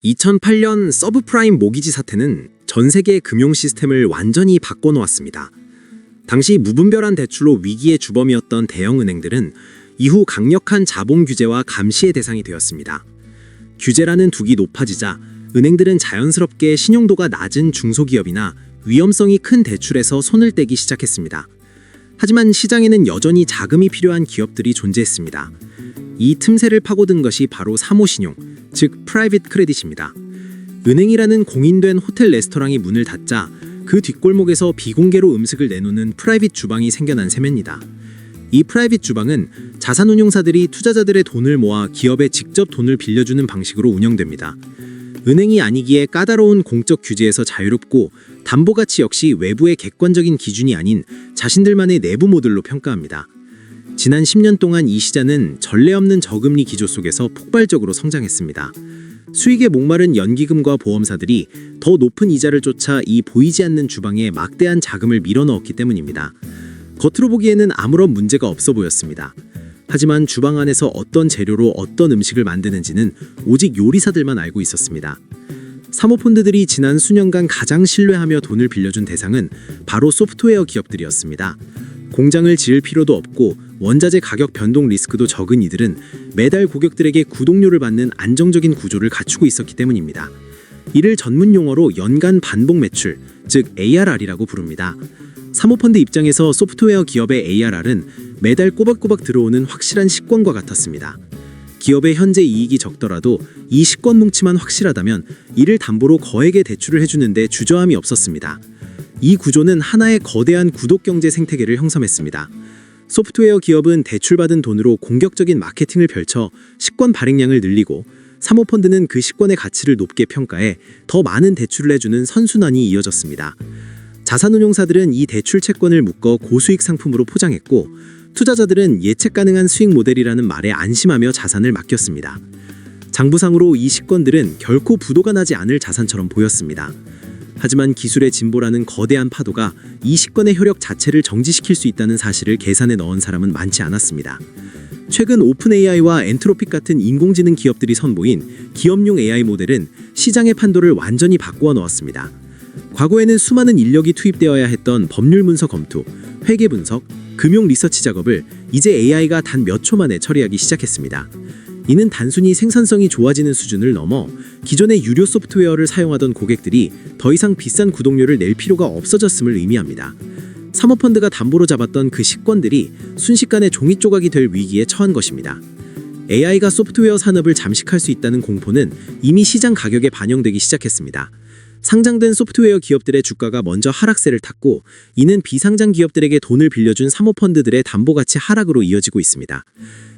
2008년 서브프라임 모기지 사태는 전 세계 금융 시스템을 완전히 바꿔놓았습니다. 당시 무분별한 대출로 위기의 주범이었던 대형은행들은 이후 강력한 자본 규제와 감시의 대상이 되었습니다. 규제라는 둑이 높아지자 은행들은 자연스럽게 신용도가 낮은 중소기업이나 위험성이 큰 대출에서 손을 떼기 시작했습니다. 하지만 시장에는 여전히 자금이 필요한 기업들이 존재했습니다. 이 틈새를 파고든 것이 바로 사모신용, 즉 프라이빗 크레딧입니다. 은행이라는 공인된 호텔 레스토랑이 문을 닫자 그 뒷골목에서 비공개로 음식을 내놓는 프라이빗 주방이 생겨난 셈입니다. 이 프라이빗 주방은 자산운용사들이 투자자들의 돈을 모아 기업에 직접 돈을 빌려주는 방식으로 운영됩니다. 은행이 아니기에 까다로운 공적 규제에서 자유롭고 담보가치 역시 외부의 객관적인 기준이 아닌 자신들만의 내부 모델로 평가합니다. 지난 10년 동안 이 시장은 전례 없는 저금리 기조 속에서 폭발적으로 성장했습니다. 수익에 목마른 연기금과 보험사들이 더 높은 이자를 쫓아 이 보이지 않는 주방에 막대한 자금을 밀어넣었기 때문입니다. 겉으로 보기에는 아무런 문제가 없어 보였습니다. 하지만 주방 안에서 어떤 재료로 어떤 음식을 만드는지는 오직 요리사들만 알고 있었습니다. 사모펀드들이 지난 수년간 가장 신뢰하며 돈을 빌려준 대상은 바로 소프트웨어 기업들이었습니다. 공장을 지을 필요도 없고 원자재 가격 변동 리스크도 적은 이들은 매달 고객들에게 구독료를 받는 안정적인 구조를 갖추고 있었기 때문입니다. 이를 전문 용어로 연간 반복 매출, 즉 ARR이라고 부릅니다. 사모펀드 입장에서 소프트웨어 기업의 ARR은 매달 꼬박꼬박 들어오는 확실한 식권과 같았습니다. 기업의 현재 이익이 적더라도 이 식권 뭉치만 확실하다면 이를 담보로 거액의 대출을 해주는데 주저함이 없었습니다. 이 구조는 하나의 거대한 구독경제 생태계를 형성했습니다. 소프트웨어 기업은 대출받은 돈으로 공격적인 마케팅을 펼쳐 식권 발행량을 늘리고 사모펀드는 그 식권의 가치를 높게 평가해 더 많은 대출을 해주는 선순환이 이어졌습니다. 자산운용사들은 이 대출 채권을 묶어 고수익 상품으로 포장했고 투자자들은 예측 가능한 수익 모델이라는 말에 안심하며 자산을 맡겼습니다. 장부상으로 이 식권들은 결코 부도가 나지 않을 자산처럼 보였습니다. 하지만 기술의 진보라는 거대한 파도가 이 식권의 효력 자체를 정지시킬 수 있다는 사실을 계산에 넣은 사람은 많지 않았습니다. 최근 오픈 AI와 엔트로픽 같은 인공지능 기업들이 선보인 기업용 AI 모델은 시장의 판도를 완전히 바꾸어 놓았습니다. 과거에는 수많은 인력이 투입되어야 했던 법률 문서 검토, 회계 분석, 금융 리서치 작업을 이제 AI가 단 몇 초 만에 처리하기 시작했습니다. 이는 단순히 생산성이 좋아지는 수준을 넘어 기존의 유료 소프트웨어를 사용하던 고객들이 더 이상 비싼 구독료를 낼 필요가 없어졌음을 의미합니다. 사모펀드가 담보로 잡았던 그 식권들이 순식간에 종이 조각이 될 위기에 처한 것입니다. AI가 소프트웨어 산업을 잠식할 수 있다는 공포는 이미 시장 가격에 반영되기 시작했습니다. 상장된 소프트웨어 기업들의 주가가 먼저 하락세를 탔고 이는 비상장 기업들에게 돈을 빌려준 사모펀드들의 담보가치 하락으로 이어지고 있습니다.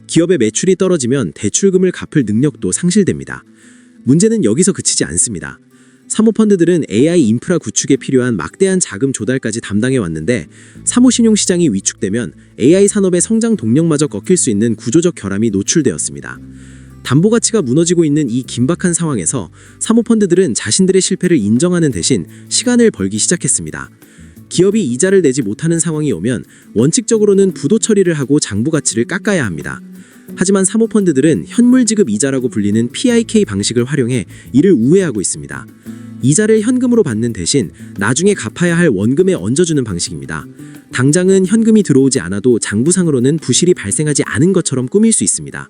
기업의 매출이 떨어지면 대출금을 갚을 능력도 상실됩니다. 문제는 여기서 그치지 않습니다. 사모펀드들은 AI 인프라 구축에 필요한 막대한 자금 조달까지 담당해 왔는데 사모신용 시장이 위축되면 AI 산업의 성장 동력마저 꺾일 수 있는 구조적 결함이 노출되었습니다. 담보가치가 무너지고 있는 이 긴박한 상황에서 사모펀드들은 자신들의 실패를 인정하는 대신 시간을 벌기 시작했습니다. 기업이 이자를 내지 못하는 상황이 오면 원칙적으로는 부도 처리를 하고 장부 가치를 깎아야 합니다. 하지만 사모펀드들은 현물 지급 이자라고 불리는 PIK 방식을 활용해 이를 우회하고 있습니다. 이자를 현금으로 받는 대신 나중에 갚아야 할 원금에 얹어주는 방식입니다. 당장은 현금이 들어오지 않아도 장부상으로는 부실이 발생하지 않은 것처럼 꾸밀 수 있습니다.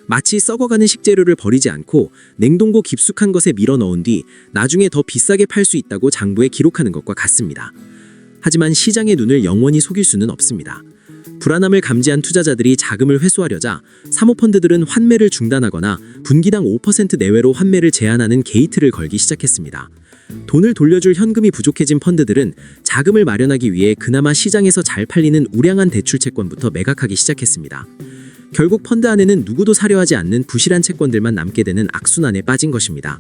마치 썩어가는 식재료를 버리지 않고 냉동고 깊숙한 것에 밀어 넣은 뒤 나중에 더 비싸게 팔 수 있다고 장부에 기록하는 것과 같습니다. 하지만 시장의 눈을 영원히 속일 수는 없습니다. 불안함을 감지한 투자자들이 자금을 회수하려자 사모펀드들은 환매를 중단하거나 분기당 5% 내외로 환매를 제한하는 게이트를 걸기 시작했습니다. 돈을 돌려줄 현금이 부족해진 펀드들은 자금을 마련하기 위해 그나마 시장에서 잘 팔리는 우량한 대출 채권부터 매각하기 시작했습니다. 결국 펀드 안에는 누구도 사려 하지 않는 부실한 채권들만 남게 되는 악순환에 빠진 것입니다.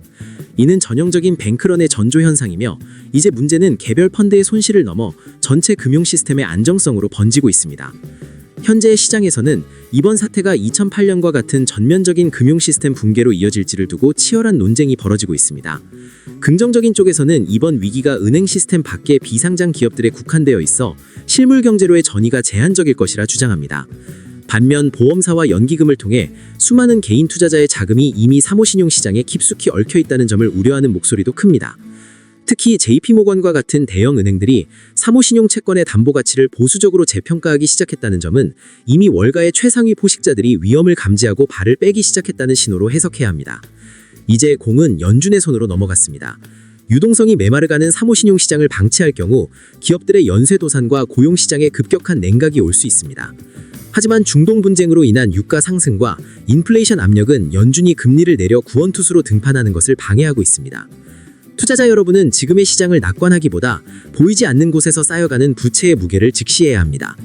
이는 전형적인 뱅크런의 전조 현상이며 이제 문제는 개별 펀드의 손실을 넘어 전체 금융 시스템의 안정성으로 번지고 있습니다. 현재 시장에서는 이번 사태가 2008년과 같은 전면적인 금융 시스템 붕괴로 이어질지를 두고 치열한 논쟁이 벌어지고 있습니다. 긍정적인 쪽에서는 이번 위기가 은행 시스템 밖의 비상장 기업들에 국한되어 있어 실물 경제로의 전이가 제한적일 것이라 주장합니다. 반면 보험사와 연기금을 통해 수많은 개인 투자자의 자금이 이미 사모신용 시장에 깊숙이 얽혀 있다는 점을 우려하는 목소리도 큽니다. 특히 JP모건과 같은 대형 은행들이 사모신용 채권의 담보 가치를 보수적으로 재평가하기 시작했다는 점은 이미 월가의 최상위 포식자들이 위험을 감지하고 발을 빼기 시작했다는 신호로 해석해야 합니다. 이제 공은 연준의 손으로 넘어갔습니다. 유동성이 메마르가는 사모신용 시장을 방치할 경우 기업들의 연쇄 도산과 고용 시장에 급격한 냉각이 올 수 있습니다. 하지만 중동 분쟁으로 인한 유가 상승과 인플레이션 압력은 연준이 금리를 내려 구원투수로 등판하는 것을 방해하고 있습니다. 투자자 여러분은 지금의 시장을 낙관하기보다 보이지 않는 곳에서 쌓여가는 부채의 무게를 직시해야 합니다.